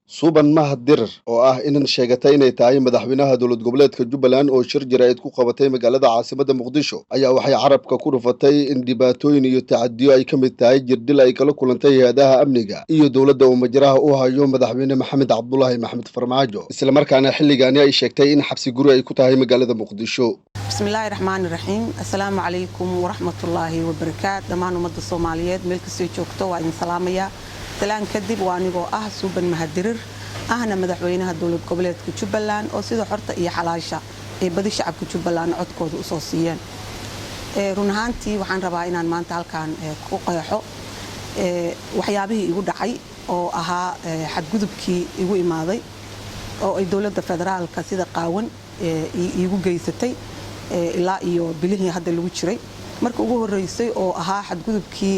suuban mahadir oo ah inan sheegatay inay tahay madaxweynaha dowlad goboleedka Jubbaland oo shir jaraa'id ku qabatay magaalada caasimadda Muqdisho ayaa waxay carabka ku dhufatay in dhibaatooyin iyo tacadiyo ay ka mid tahay jirdil ay kala kulantay hay'adaha amniga iyo dowladda uu majraha u hayo madaxweyne Maxamed Cabdullaahi Maxamed Farmaajo isla markaana xilligaani ay sheegtay in xabsi guri ay ku tahay magaalada Muqdisho. bismillaahi raxmaani raxiim assalaamu calaykum waraxmatullaahi wabarakaatu dhammaan ummadda Soomaaliyeed meel kasta joogto waa in salaamaya talaan kadib waa anigoo ah suuban mahadirir ahna madaxweynaha dowlad goboleedka Jubbaland oo sida xorta iyo xalaasha ee badi shacabka Jubbaland codkooda u soo siiyeen run ahaantii waxaan rabaa inaan maanta halkaan ku qeexo waxyaabihii igu dhacay oo ahaa xadgudubkii igu imaaday oo ay dowladda federaalka sida qaawan igu geysatay ilaa iyo bilihii hadda lagu jiray markii ugu horeysay oo ahaa xadgudubkii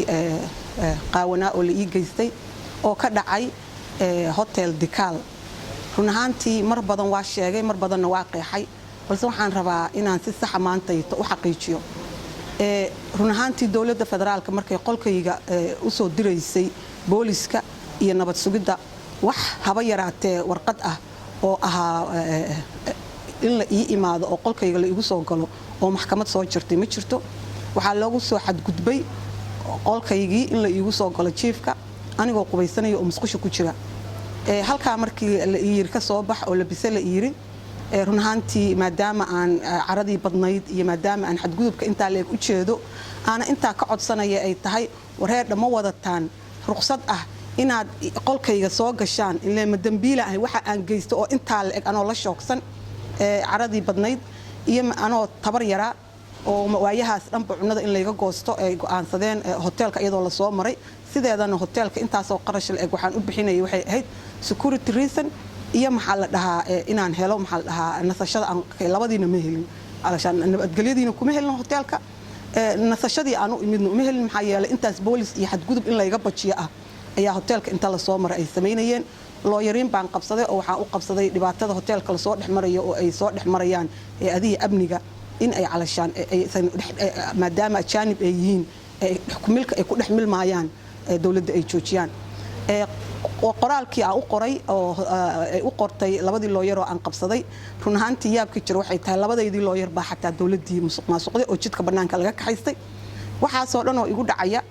qaawanaa oo la ii geystay oo ka dhacay hotel Dikaal run ahaantii mar badan waa sheegay mar badanna waa qeexay balse waxaan rabaa inaan si sax maanta u xaqiijiyo run ahaantii dowladda federaalka markay qolkayga u soo direysay booliska iyo nabad sugidda wax haba yaraatee warqad ah oo ahaa in la ii imaado oo qolkayga la igu soo galo oo maxkamad soo jirtay ma jirto waxaa loogu soo xadgudbay qolkaygii in la iigu soo galo jiifka anigoo qubaysanaya oo musqusha ku jira halkaa markii la yiri ka soo bax oo la bise la yiri run ahaantii maadaama aan caradii badnayd iyo maadaama aan xadgudubka intaa leeg u jeedo aana intaa ka codsanaya ay tahay wareer ma wadataan ruqsad ah inaad qolkayga soo gashaan ilaa ma dambiila ah waxa aan geysto oo intaa leeg anoo la shoogsan caradii badnayd iyo anoo tabar yara oo waayahaas dhanba cunada in layga goosto ay go'aansadeen hotelka iyadoo la soo maray sideedana hotelka intaas oo qarash la eg waxaan u bixinayay waxay ahayd security reason iyo maxaa la dhahaa inaan helo maxaa la dhahaa nasashada aan labadiina ma helin alashan nabadgelyadiina kuma helin hotelka nasashadii aan u imidno ma helin maxaa yeelay intaas boolis iyo xadgudub in layga bajiyo ah ayaa hotelka inta la soo maray ay sameynayeen looyariin baan qabsaday oo waxaan u qabsaday dhibaatada hotelka la soo dhexmarayo oo ay soo dhexmarayaan hay'adaha amniga in ay calashaan maadaama ajaanib ay yihiin milka ay ku dhex milmaayaan dowladda ay joojiyaan qoraalkii aan u qoray oo ay u qortay labadii looyar oo aan qabsaday run ahaantii yaabkii jira waxay tahay labadaydii looyar baa xataa dowladdii musuqmaasuqday oo jidka bannaanka laga kaxaystay waxaasoo dhan oo igu dhacaya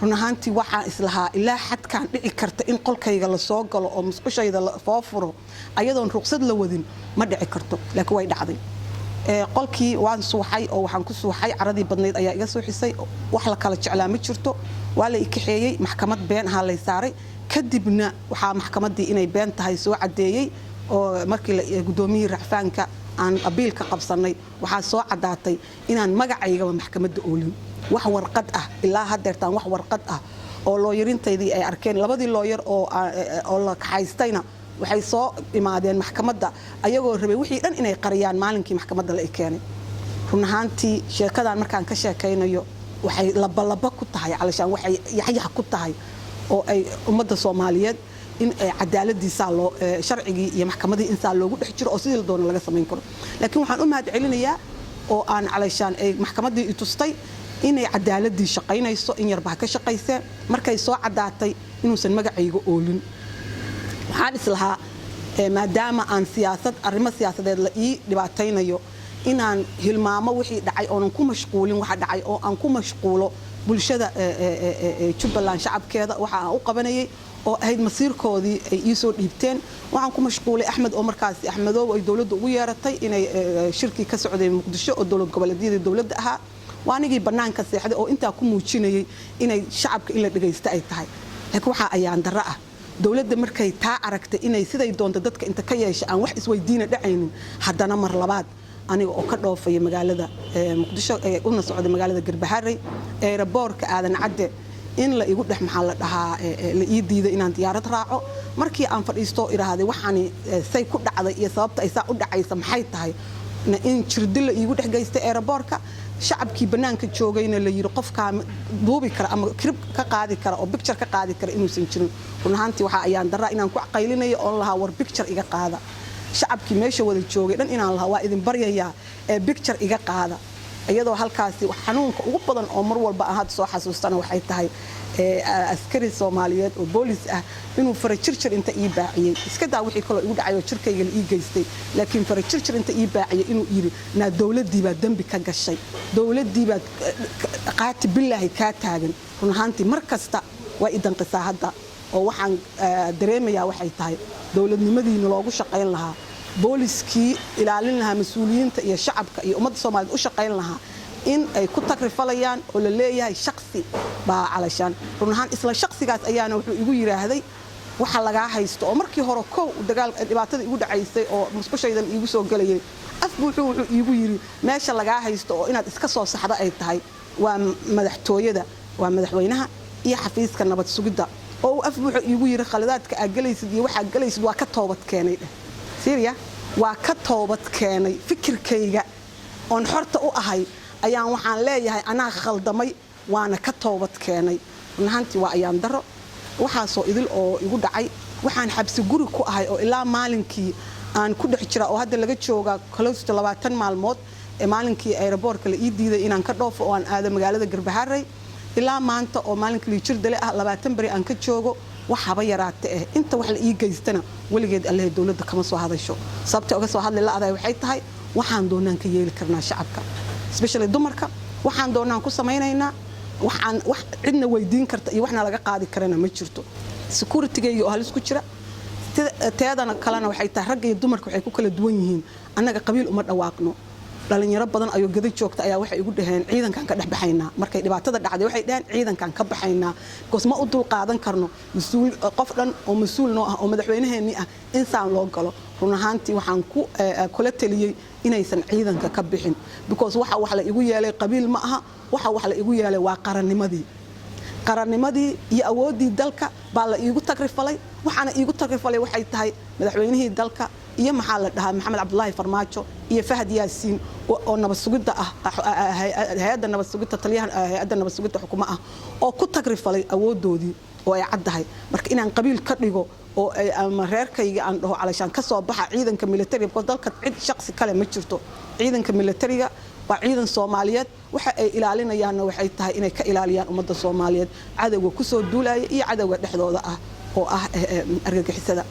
run ahaantii waxaan islahaa ilaa xadkaan dhici karta in qolkayga la soo galo oo musqushayda la foofuro ayadoon ruqsad la wadin ma dhici karto laakiin way dhacday qolkii waan suuxay oo waxaan ku suuxay caradii badnayd ayaa iga suuxisay wax la kala jeclaa ma jirto waa la ikaxeeyay maxkamad been ahaa lay saaray kadibna waxaa maxkamaddii inay been tahay soo cadeeyey oo markii gudoomiyihii racfaanka aan abiilka qabsanay waxaa soo cadaatay inaan magacaygaba maxkamadda oolin wax warqad ah ilaa haddeertaan wax warqad ah oo looyarintaydii ay arkeen labadii looyar oo la kaxaystayna waxay soo imaadeen maxkamadda ayagoo rabay wixii dhan inay qariyaan maalinkii maxkamadda la keenay run ahaantii sheekadan markaan ka sheekaynayo waxay labalaba ku tahay calashaan waxay yaxyax ku tahay oo ay ummadda Soomaaliyeed in ay cadaaladiisa loo sharcigii iyo maxkamadii insaa loogu dhex jiro oo sidii la doono laga sameyn karo laakiin waxaan u mahad celinayaa oo aan calashaan ay maxkamadii i tustay inay cadaaladii shaqaynayso in yarba ka shaqaysay markay soo cadaatay inuusan magacayga oolin waxaan islahaa maadaama aan arrimo siyaasadeed la ii dhibaataynayo inaan hilmaamo wixii dhacay oonan ku mashquulin waxa dhacay oo aan ku mashquulo bulshada Jubbaland shacabkeeda waxa aan u qabanayay oo ahayd masiirkoodii ay ii soo dhiibteen waxaan ku mashquulay Axmed oo markaas Axmedow ay dowladda ugu yeeratay inay shirki ka socday Muqdisho oo dowlad goboleedyada dowladda ahaa waanigii banaanka seexday oo inta ku muujinayay inay shacabka in la dhageysto ay tahay laakiin waxa ayaan darro ah dowladda markay taa aragtay inay siday doonto dadka inta ka yeesha aan wax isweydiina dhacaynin haddana mar labaad aniga oo ka dhoofay magaalada Muqdisho ee una socday magaalada Garbaharey airportka aadan cadde in la igu dhex maxaa la dhahaa la ii diiday inaan diyaarad raaco markii aan fadhiisto iraaday waxaan say ku dhacday iyo sababta ay saa u dhacaysa maxay tahay in jirdil la igu dhex geystay airportka shacabkii banaanka joogayna la yiri qofka duubi kara ama clip ka qaadi kara oo picture ka qaadi kara inuusan jirin run ahaantii waxa ayaan daraa inaan ku qaylinayo oo lahaa war picture iga qaada shacabkii meesha wada joogay dhan inaan lahaa waa idin baryayaa picture iga qaada iyadoo halkaasi xanuunka ugu badan oo mar walba aan hadda soo xasuustana waxay tahay askari Soomaaliyeed oo boolis ah inuu farajirjir inta ii baaciyay iska daa wixii kale igu dhacay oo jirkayga ii geystay laakiin farajirjir inta ii baaciyay inuu yiri na dawladii baa dambi ka gashay dawladii baa qaati billahi ka taagan run ahaantii mar kasta waa idan qisaa hadda oo waxaan dareemayaa waxay tahay dawladnimadiina loogu shaqeyn lahaa booliskii ilaalin lahaa mas'uuliyiinta iyo shacabka iyo ummadda Soomaaliyeed u shaqeyn lahaa in ay ku takrifalayaan oo la leeyahay shakhsi baa calashan run ahaan isla shakhsigaas ayaana wuxuu igu yiraahday waxa laga haysto oo markii hore koow dagaal dhibaatada igu dhacaysay oo musqushaydan igu soo galayay wuxuu igu yiri meesha laga haysto oo inaad iska soo saxda ay tahay waa madaxtooyada waa madaxweynaha iyo xafiiska nabad sugidda oo wuxuu igu yiri khaladaadka aad galaysid iyo waxa galaysid waa ka toobad keenay Syria waa ka toobad keenay fikirkayga on xorta u ahay ayaan waxaan leeyahay anaa khaldamay waana ka toobad keenay runtii waa ayaan daro waxa soo idil oo igu dhacay waxaan xabsi guri ku ahay oo ilaa maalinkii aan ku dhex jira oo hadda laga jooga close to 20 maalmood ee maalinkii aeroboortka la ii diiday inaan ka dhoofo oo aan aado magaalada Garbaharey ilaa maanta oo maalinkii jir dale ah 20 bari aan ka joogo waxaba yaraatay inta wax la ii geystana waligeed Allah dawladda kama soo hadasho sababta uga soo hadlay la aday waxay tahay waxaan doonaan ka yeeli karnaa shacabka especially dumarka waxaan doonaan ku sameeynaynaa waxaan wax cidna weydiin karta iyo waxna laga qaadi karana ma jirto security-gayga oo halis ku jira teedana kalena waxay tahay rag iyo dumarku waxay ku kala duwan yihiin annaga qabiil uma dhawaaqno dhalinyaro badan ayuu gada joogta ayaa waxay igu dhaheen ciidankan ka dhaxbaxaynaa markay dhibaatada dhacday waxay dhaheen ciidankan ka baxaynaa goosma u dul qaadan karno mas'uul qof dhan oo mas'uul noo ah oo madaxweynaheennii ah insaan loo galo run ahaantii waxaan ku kula taliyay inaysan ciidanka ka bixin because waxa wax la igu yeelay qabiil ma aha waxa wax la igu yeelay waa qarannimadii iyo awoodii dalka baa la iigu tagrifalay waxaana iigu tagrifalay waxay tahay madaxweynihii dalka iyo maxaa la dhahaa Maxamed Cabdullaahi Farmaajo iyo Fahad Yaasiin oo nabad sugidda ah hay'adda nabad sugidda taliyaha hay'adda nabad sugidda xukuuma ah oo ku tagrifalay awoodoodii oo ay caddahay marka inaan qabiil ka dhigo oo ay ama reerkayga aan dhaho calashan ka soo baxa ciidanka military because dalka cid shakhsi kale ma jirto ciidanka militariga waa ciidan Soomaaliyeed waxa ay ilaalinayaan waxay tahay inay ka ilaaliyaan ummadda Soomaaliyeed cadawga ku soo duulaya iyo cadawga dhexdooda ah oo ah argagixisada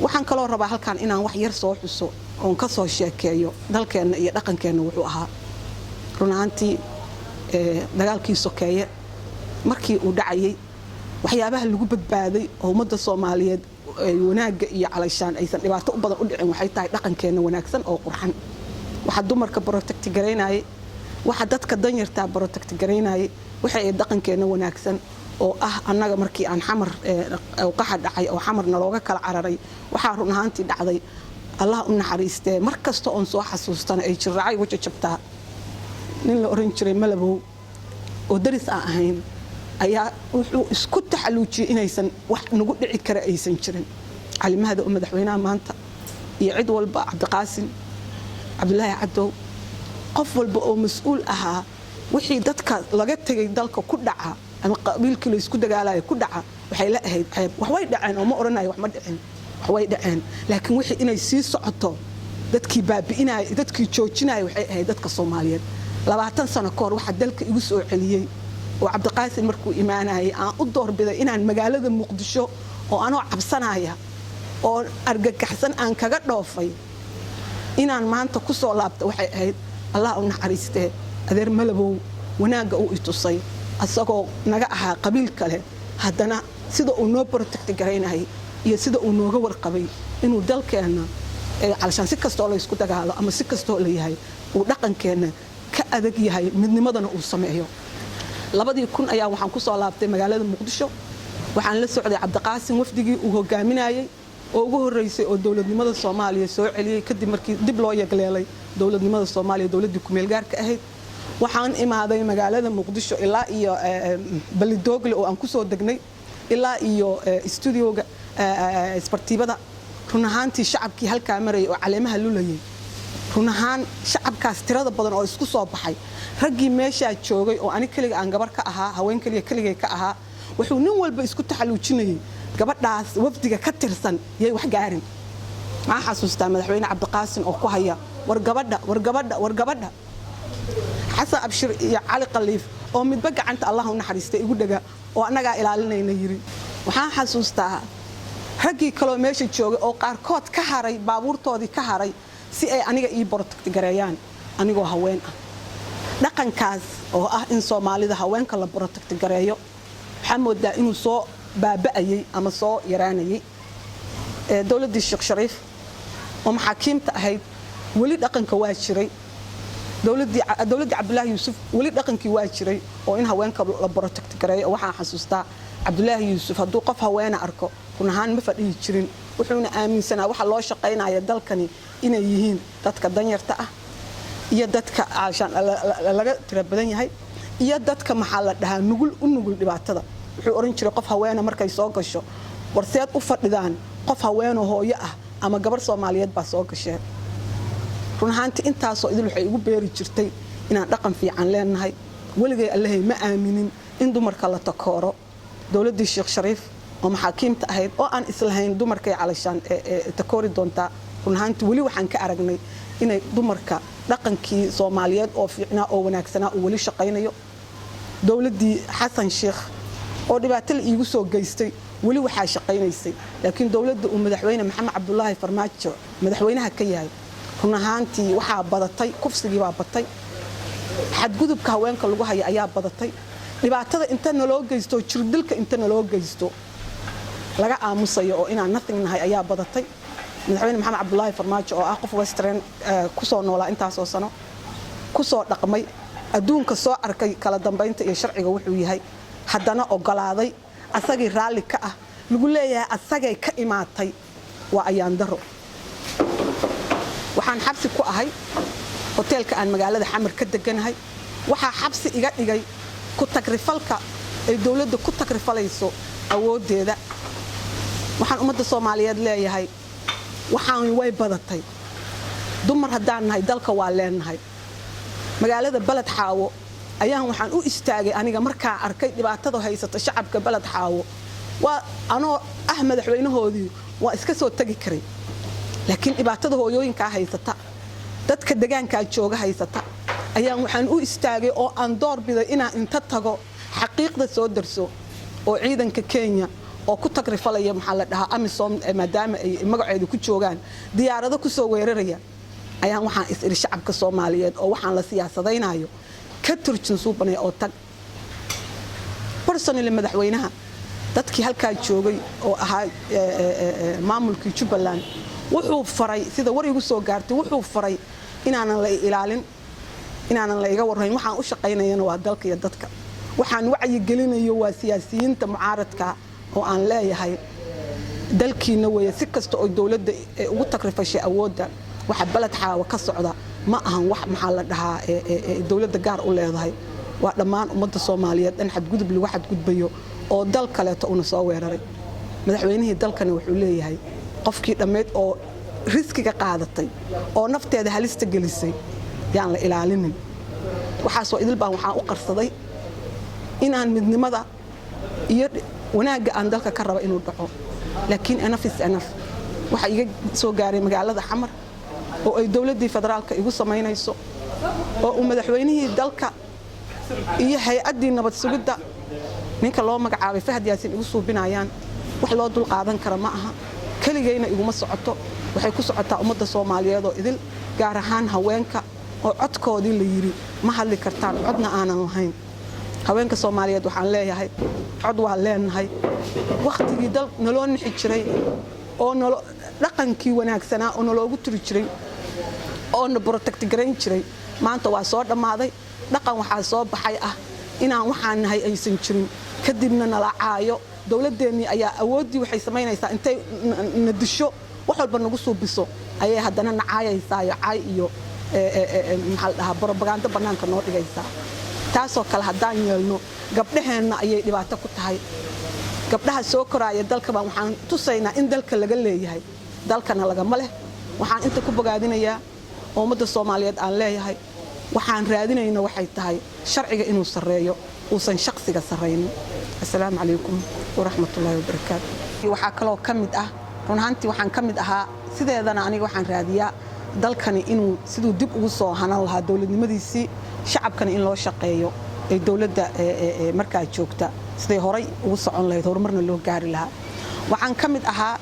waxaan kaloo rabaa halkan inaan wax yar soo xuso oo ka soo sheekeeyo dalkeena iyo dhaqankeena wuxuu ahaa runaantii dagaalkii sokeeye markii uu dhacayay waxyaabaha lagu badbaaday oo ummadda Soomaaliyeed wanaaga iyo calashaan aysan dhibaato u badan u dhicin waxay tahay dhaqankeena wanaagsan oo qurxan waxa dumarka protect gareynay waxa dadka danyarta protect gareynay waxa ay dhaqankeena wanaagsan oo ah annaga markii aan xamar qaxa dhacay oo xamarna looga kala cararay waxa run ahaantii dhacday Allah u naxariistay markasta oo soo xasuustana ay jiracay waxa jabtaa nin la oran jiray Malabow oo daris ahayn ayaa wuxuu isku taxaluujiyay inaysan wax nagu dhici kara aysan jirin calimada madaxweynaha maanta iyo cid walba Cabdiqaasim Cabdullaahi Cadow qof walba oo mas'uul ahaa wixii dadka laga tagay dalka ku dhaca ama qabiilkii la isku dagaalay ku dhaca waxay la ahayd wax way dhaceen oo ma oranayo wax ma dhicin wax way dhaceen laakiin wixii inay sii socoto dadkii baabi'inay dadkii joojinay waxay ahayd dadka Soomaaliyeed 20 sano ka hor waxa dalka igu soo celiyay oo Cabdiqaasim markuu iimaanayay aan u doorbiday inaan magaalada Muqdisho oo anoo cabsanaya oo argagaxsan aan kaga dhoofay inaan maanta ku soo laabto waxay ahayd Allah u naxariistay adeer Malabow wanaaga uu itusay asagoo naga ahaa qabiil kale haddana sida uu noo protect gareynay iyo sida uu nooga warqabay inuu dalkeena calashan si kastoo la isku dagaalo ama si kastoo la yahay uu dhaqankeena ka adag yahay midnimadana uu sameeyo 2000 ayaa waxaan ku soo laabtay magaalada Muqdisho waxaan la socday Cabdiqaasim wafdigii uu hogaaminayay oo ugu horeysay oo dawladnimada Soomaaliya soo celiyay kadib markii dib loo yagleelay dawladnimada Soomaaliya dawladii ku meel gaarka ahayd waxaan imaaday magaalada Muqdisho ilaa iyo Balidoogle oo aan ku soo degnay ilaa iyo studio-ga sportivada run ahaantii shacabkii halka maray oo caleemaha lulayay run ahaan shacabkaas tirada badan oo isku soo baxay raggii meesha joogay oo ani kaliya aan gabar ka ahaa haween kaliya ka ahaa wuxuu nin walba isku taxaluujinayay gabadhaas wafdiga ka tirsan yay wax gaarin ma xasuustaa madaxweyne Cabdiqaasim oo ku haya war gabadha xasan abshir iyo cali qaliif oo midba gacanta allah u naxariistay igu dhaga oo anaga ilaalinayna yiri waxaan xasuustaa raggii kale meesha joogay oo qaarkood ka haray baabuurtoodii ka haray si ay aniga ii protect gareeyaan anigoo haween ah dhaqankaas oo ah in Soomaalida haweenka la protect gareeyo waxaa moodaa inuu soo baaba'ayay ama soo yaraanayay dawladda Sheekh Shariif oo maxaakiimta ahayd wali dhaqanka waa jiray dawladda Cabdullaahi Yuusuf wali dhaqankii waa jiray oo in haweenka la protect gareeyo waxaan xasuustaa Cabdullaahi Yuusuf hadduu qof haweena arko kunahaan ma fadhiyi jirin wuxuuna aaminsanaa waxa loo shaqeynaya dalkani inay yihiin dadka danyarta ah iyo dadka aashan laga tira badan yahay iyo dadka maxaa la dhahaa nugul dhibaatada wuxuu oran jiray qof haweena markay soo gasho warseed u fadhidaan qof haweeno hooyo ah ama gabar Soomaaliyeed baa soo gashay runaantii intaasoo idil waxay ugu beeri jirtay inaan dhaqan fiican leenahay waligay Allahay ma aaminin in dumarka la takooro dawladda Sheekh Shariif oo maxaakiimta ahayd oo aan islahayn dumarkay calashan takoori doonta runaantii wali waxaan ka aragnay inay dumarka dhaqankii Soomaaliyeed oo fiicnaa oo wanaagsanaa oo wali shaqaynayo dawladdii Xasan Sheekh oo dhibaato la iigu soo geystay wali waxaa shaqaynaysay laakiin dawladda uu madaxweyne Maxamed Cabdullaahi Farmaajo madaxweynaha ka yahay runaantii waxaa badatay kufsigii baa batay xadgudubka haweenka lagu hayo ayaa badatay dhibaatada inta naloo geysto jirdilka inta naloo geysto laga aamusayo oo inaan nothing nahay ayaa badatay madaxweyne Maxamed Cabdullaahi Farmaajo oo ah qof Western ku soo noolaa intaas oo sano ku soo dhaqmay adduunka soo arkay kala dambeynta iyo sharciga wuxuu yahay haddana ogolaaday asagii raali ka ah lagu leeyahay asagay ka imaatay waa ayaan daro waxaan xabsi ku ahay hoteelka aan magaalada Xamar ka deganahay waxa xabsi iga dhigay ku tagrifalka ay dawladda ku tagrifalayso awoodeeda waxaan ummadda Soomaaliyeed leeyahay waxaan way badatay dumar haddaan nahay dalka waa leenahay magaalada Balad Xaawo ayaan waxaan u istaagay aniga markaa arkay dhibaatada haysata shacabka Balad Xaawo waa anoo madaxweynahoodii waa iska soo tagi karay laakiin dhibaatada hooyooyinka haysata dadka deegaanka jooga haysata ayaan waxaan u istaagay oo aan door biday inaan inta tago xaqiiqda soo darso oo ciidanka Kenya oo ku tagrifalaya maxaa la dhahaa AMISOM maadaama ay magaceedu ku joogaan diyaarado ku soo weeraraya ayaan waxaan is shacabka Soomaaliyeed oo waxaan la siyaasadeynayo ka turjin suubanay oo tag personally madaxweynaha dadkii halka joogay oo ahaa maamulkii Jubbaland wuxuu faray sida war igu soo gaartay wuxuu faray inaanan la ilaalin inaanan la iga warhayn waxaan u shaqeynayna waa dalka iyo dadka waxaan wacyi gelinayo waa siyaasiyiinta mucaaradka oo aan leeyahay dalkiina weeye si kasta oo dawladda ugu tagrifashay awoodda waxa Balad Xaawo ka socda ma ahan wax maxaa la dhahaa dawladda gaar u leedahay waa dhammaan ummadda Soomaaliyeed in xadgudub lagu xadgudbayo oo dal kale una soo weeraray madaxweynihii dalkana wuxuu leeyahay qofkii dhameed oo riskiga qaadatay oo nafteeda halista gelisay yaan la ilaalinin waxa soo idil baan waxaan u qarsaday inaan midnimada iyo wanaaga aan dalka ka rabo inuu dhaco laakiin enough waxa iga soo gaaray magaalada Xamar oo ay dawladda federaalka igu sameynayso oo uu madaxweynihii dalka iyo hay'adii nabad sugidda ninka loo magacaabay Fahad Yaasin igu suubinayaan wax loo dul qaadan kara ma aha kaligayna iguma socoto waxay ku socotaa ummadda Soomaaliyeed oo idil gaar ahaan haweenka oo codkoodii la yiri ma hadli kartaan codna aanan lahayn haweenka Soomaaliyeed waxaan leeyahay cod waa leenahay waqtigii dal naloo nixi jiray oo dhaqankii wanaagsanaa oo naloogu tiri jiray oo na protect gareyn jiray maanta waa soo dhamaaday dhaqan waxaa soo baxay ah inaan waxaan nahay aysan jirin kadibna nala caayo dawladdeennii ayaa awoodii waxay samaynaysaa intay na disho wax walba nagu suubiso ayay haddana nacaayaysaa caay iyo maxaa la dhahaa propaganda banaanka noo dhigaysaa taasoo kale haddaan yeelno gabdhaheenna ayay dhibaato ku tahay gabdhaha soo koraaya dalka baan waxaan tusaynaa in dalka laga leeyahay dalkana lagama leh waxaan inta ku bogaadinayaa ummadda Soomaaliyeed aan leeyahay waxaan raadinayna waxay tahay sharciga inuu sareeyo uusan shaqsiga sareynin assalaamu calaykum waraxmatullaahi wabarakaatuh waxaa kaloo ka mid ah runaantii waxaan ka mid ahaa sideedana aniga waxaan raadiyaa dalkani inuu siduu dib ugu soo hanan lahaa dawladnimadiisii shacabkana in loo shaqeeyo ay dowladda markaa joogta siday horay ugu socon lahayd horumarna loo gaari lahaa waxaan ka mid ahaa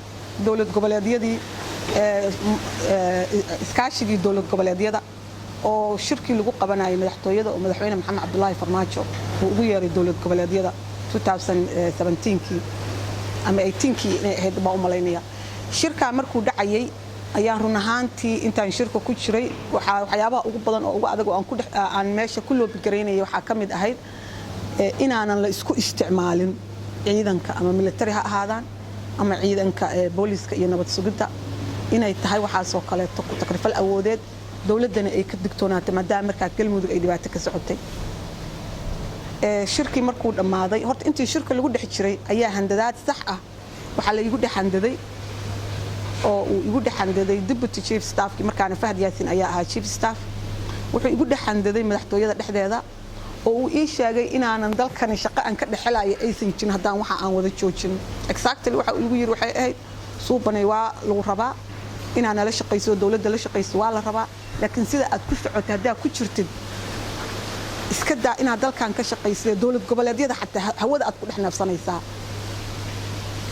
dowlad goboleedyadii iskaashigii dowlad goboleedyada oo shirkii lagu qabanayay madaxtooyada oo madaxweyne maxamed cabdullaahi farmaajo uu ugu yeeray dowlad goboleedyada 2017kii ama 18kii inay ahayd baa u malaynaya shirka markuu dhacayay ayaan run ahaantii intaan shirka ku jiray waxyaabaha ugu badan oo ugu adag oo aan meesha ku loobi gareynayay waxaa ka mid ahayd inaanan la isku isticmaalin ciidanka ama military ha ahaadaan ama ciidanka booliska iyo nabad sugidda inay tahay waxaasoo kaleeto ku takrifal awoodeed dowladdana ay ka digtoonaatay maadaama markaa galmudug ay dhibaato ka socotay shirkii markuu dhammaaday horta intii shirka lagu dhex jiray ayaa handadaad sax ah waxaa la igu dhex handaday oo uu igu dhex handaday deputy chief staffkii markaana Fahad Yaasin ayaa ahaa chief staff wuxuu igu dhex handaday madaxtooyada dhexdeeda oo uu ii sheegay inaanan dalkani shaqo aan ka dhexelayo aysan jirin haddaan waxa aan wada joojin exactly waxa uu igu yiri waxay ahayd suubanay waa lagu rabaa inaan la shaqayso dowladda la shaqayso waa la rabaa laakiin sida aad ku socotay hadaa ku jirtid iska daa inaad dalkan ka shaqayso dowlad goboleedyada xataa hawada aad ku dhex neefsanaysaa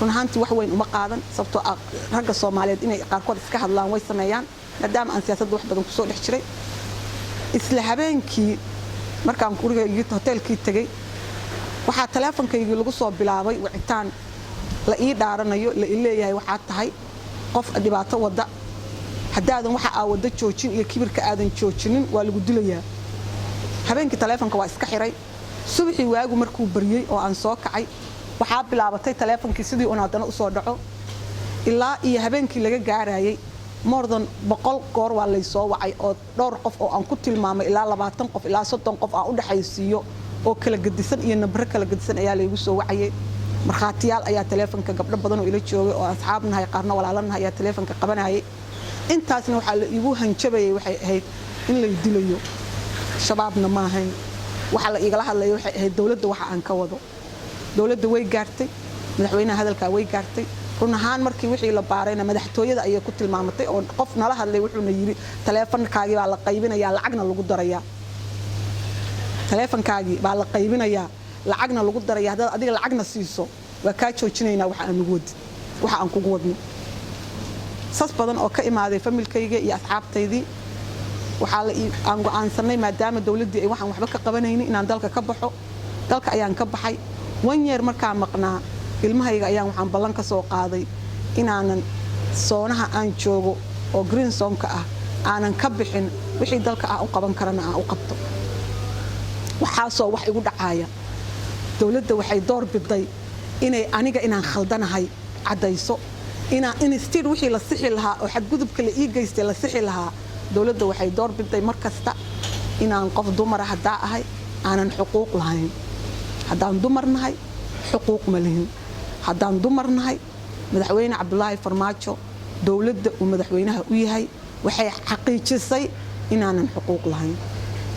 runaantii wax weyn uma qaadan sababtoo ah ragga Soomaaliyeed inay qaarkood iska hadlaan way sameeyaan maadaama aan siyaasadda wax badan ku soo dhex jiray isla habeenkii markaan gurigayga hotelkii tagay waxaa taleefankayga lagu soo bilaabay wicitaan la ii dhaaranayo la ileeyahay waxaa tahay qof dhibaato wada hadaadan waxa aa wada joojin iyo kibirka aadan joojinin waa lagu dilayaa habeenkii taleefanka waa iska xiray subaxii waagu markuu bariyay oo aan soo kacay waxaa bilaabatay taleefankii sidii uu haddana u soo dhaco ilaa iyo habeenkii laga gaarayay more than 100 goor waa la soo wacay oo dhowr qof oo aan ku tilmaamay ilaa 20 qof ilaa 30 qof aan u dhaxaysiiyo oo kala gadisan iyo nabaro kala gadisan ayaa la igu soo wacayay markhaatiyaal ayaa taleefanka gabdho badan oo ila joogay oo asxaabnahay qaarna walaalanahay ayaa taleefanka qabanayay intaasna waxaa la igu hanjabayay waxay ahayd in la dilayo shabaabna ma ahayn waxa la igala hadlayo waxay ahayd dawladda waxa aan ka wado dawladda way gaartay madaxweynaha hadalka way gaartay run ahaan markii wixii la baarayna madaxtooyada ayay ku tilmaamatay oo qof nala hadlay wuxuuna yiri taleefankaagii baa la qaybinayaa lacagna lagu darayaa taleefankaagii baa la qaybinayaa lacagna lagu darayaa hadda adiga lacagna siiso waa ka joojinaynaa waxa aan kugu wadno sas badan oo ka imaaday familkayga iyo asxaabtaydii waxa la aan go'aansanay maadaama dawladdu ay waxaan waxba ka qabanaynin inaan dalka ka baxo dalka ayaan ka baxay 1 year markaa maqnaa ilmahayga ayaan waxaan ballan ka soo qaaday inaanan soonaha aan joogo oo green zone-ka ah aanan ka bixin wixii dalka aan u qaban karana aan u qabto waxaasoo wax igu dhacaya dawladda waxay door biday inay aniga inaan khaldanahay cadayso in steed wixii la sixi lahaa oo xadgudubka la ii geystay la sixi lahaa dawladda waxay door biday markasta inaan qof dumar ah hadaa ahay aanan xuquuq lahayn haddaan dumar nahay xuquuq ma lihin haddaan dumar nahay madaxweyne cabdullaahi farmaajo dawladda uu madaxweynaha u yahay waxay xaqiijisay inaanan xuquuq lahayn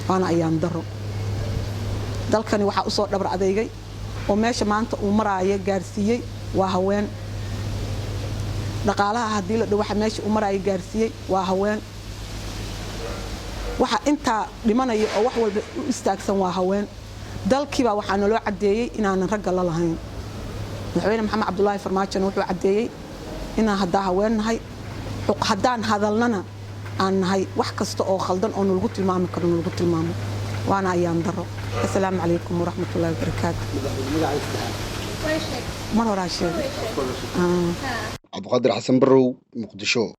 waana ayaan daro dalkani waxa u soo dhabar adeegay oo meesha maanta uu maraayo gaarsiiyay waa haween dhaqaalaha hadii la dhaw waxa meesha uu maraayo gaarsiiyay waa haween waxa inta dhimanaya oo wax walba u istaagsan waa haween dalkiiba waxaana loo cadeeyay inaanan rag la lahayn madaxweyne maxamed cabdullaahi farmaajo wuxuu cadeeyay inaan hadaa haweenahay haddaan hadalnana aan nahay wax kasta oo khaldan oo lagu tilmaami karo lagu tilmaamo وانا ايام درو السلام عليكم ورحمه الله وبركاته مرة راشد عبد القادر حسن برو مقدشو.